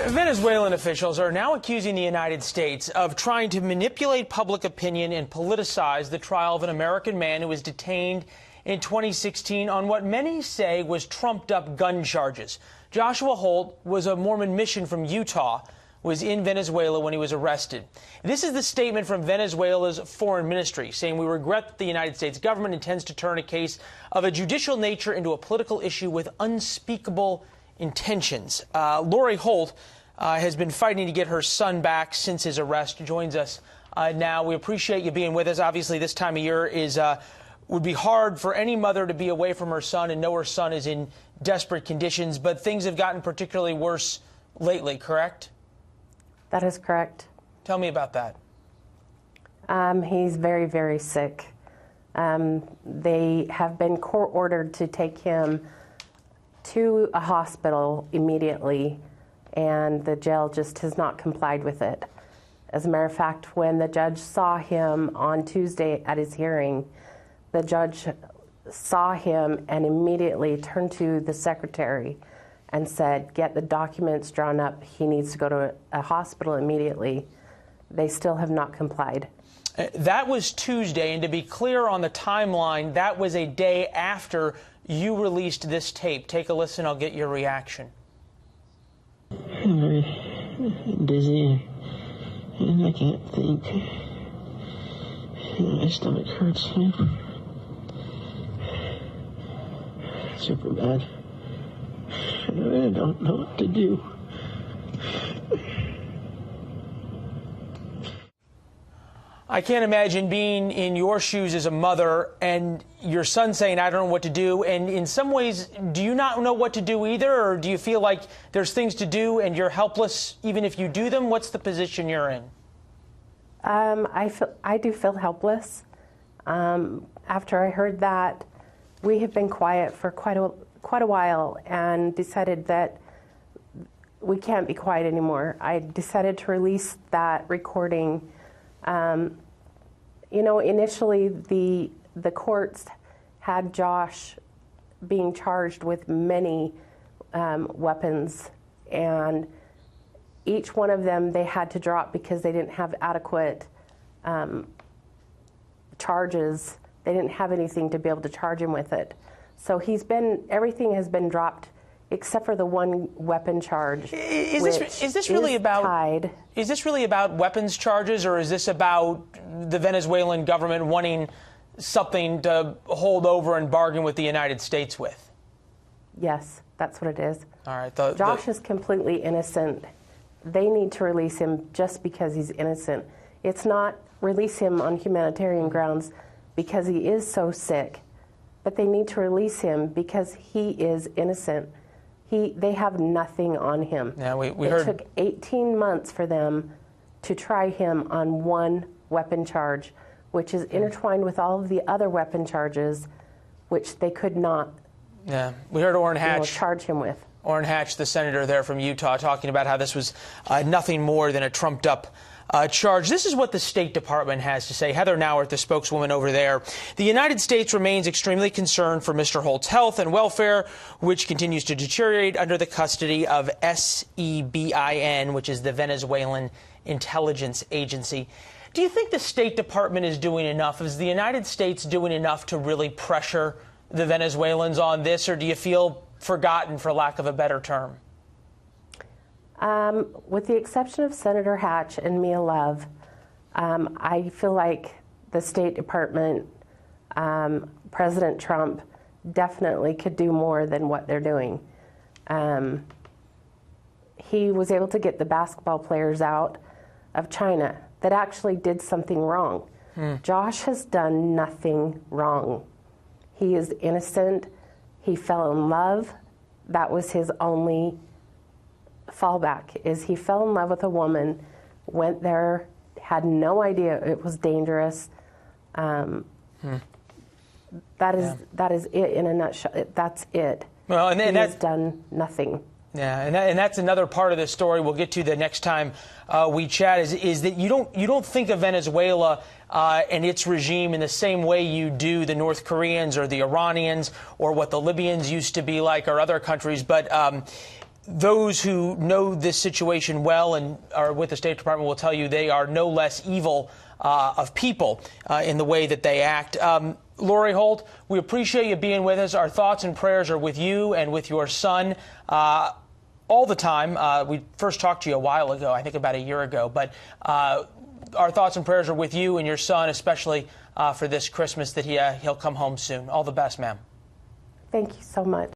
Venezuelan officials are now accusing the United States of trying to manipulate public opinion and politicize the trial of an American man who was detained in 2016 on what many say was trumped-up gun charges. Joshua Holt was a Mormon mission from Utah, was in Venezuela when he was arrested. This is the statement from Venezuela's foreign ministry, saying, "We regret that the United States government intends to turn a case of a judicial nature into a political issue with unspeakable intentions." Lori Holt has been fighting to get her son back since his arrest. Joins us now. We appreciate you being with us. Obviously, this time of year would be hard for any mother to be away from her son and know her son is in desperate conditions, but things have gotten particularly worse lately, correct? That is correct. Tell me about that. He's very, very sick. They have been court-ordered to take him to a hospital immediately, and the jail just has not complied with it. As a matter of fact, when the judge saw him on Tuesday at his hearing, the judge saw him and immediately turned to the secretary and said, "Get the documents drawn up. He needs to go to a hospital immediately." They still have not complied. That was Tuesday, and to be clear on the timeline, that was a day after you released this tape. Take a listen. I'll get your reaction. I'm very dizzy, and I can't think. And my stomach hurts. Super bad. I don't know what to do. I can't imagine being in your shoes as a mother and your son saying, "I don't know what to do." And in some ways, do you not know what to do either? Or do you feel like there's things to do and you're helpless even if you do them? What's the position you're in? I do feel helpless. After I heard that, we have been quiet for quite a while and decided that we can't be quiet anymore. I decided to release that recording. Initially the courts had Josh being charged with many weapons, and each one of them they had to drop because they didn't have adequate charges. They didn't have anything to be able to charge him with it. So everything has been dropped except for the one weapon charge. Is this really about weapons charges, or is this about the Venezuelan government wanting something to hold over and bargain with the United States with? Yes, that's what it is. All right. Josh is completely innocent. They need to release him just because he's innocent. It's not release him on humanitarian grounds because he is so sick, but they need to release him because he is innocent. They have nothing on him. Yeah, it took 18 months for them to try him on one weapon charge, which is intertwined with all of the other weapon charges, which they could not. Yeah, we heard Orrin Hatch charge him with. Orrin Hatch, the senator there from Utah, talking about how this was nothing more than a trumped-up charge. This is what the State Department has to say. Heather Nauert, the spokeswoman over there. The United States remains extremely concerned for Mr. Holt's health and welfare, which continues to deteriorate under the custody of SEBIN, which is the Venezuelan intelligence agency. Do you think the State Department is doing enough? Is the United States doing enough to really pressure the Venezuelans on this, or do you feel forgotten, for lack of a better term? With the exception of Senator Hatch and Mia Love, I feel like the State Department, President Trump, definitely could do more than what they're doing. He was able to get the basketball players out of China that actually did something wrong. Josh has done nothing wrong. He is innocent. He fell in love. That was his only fallback, is he fell in love with a woman, went there, had no idea it was dangerous. That is it in a nutshell. That's it. Well, and he has done nothing. Yeah, and that's another part of the story we'll get to the next time we chat, is that you don't think of Venezuela and its regime in the same way you do the North Koreans or the Iranians or what the Libyans used to be like or other countries, but those who know this situation well and are with the State Department will tell you they are no less evil of people in the way that they act. Lori Holt, we appreciate you being with us. Our thoughts and prayers are with you and with your son all the time. We first talked to you a while ago, I think about a year ago, but our thoughts and prayers are with you and your son, especially for this Christmas, that he'll come home soon. All the best, ma'am. Thank you so much.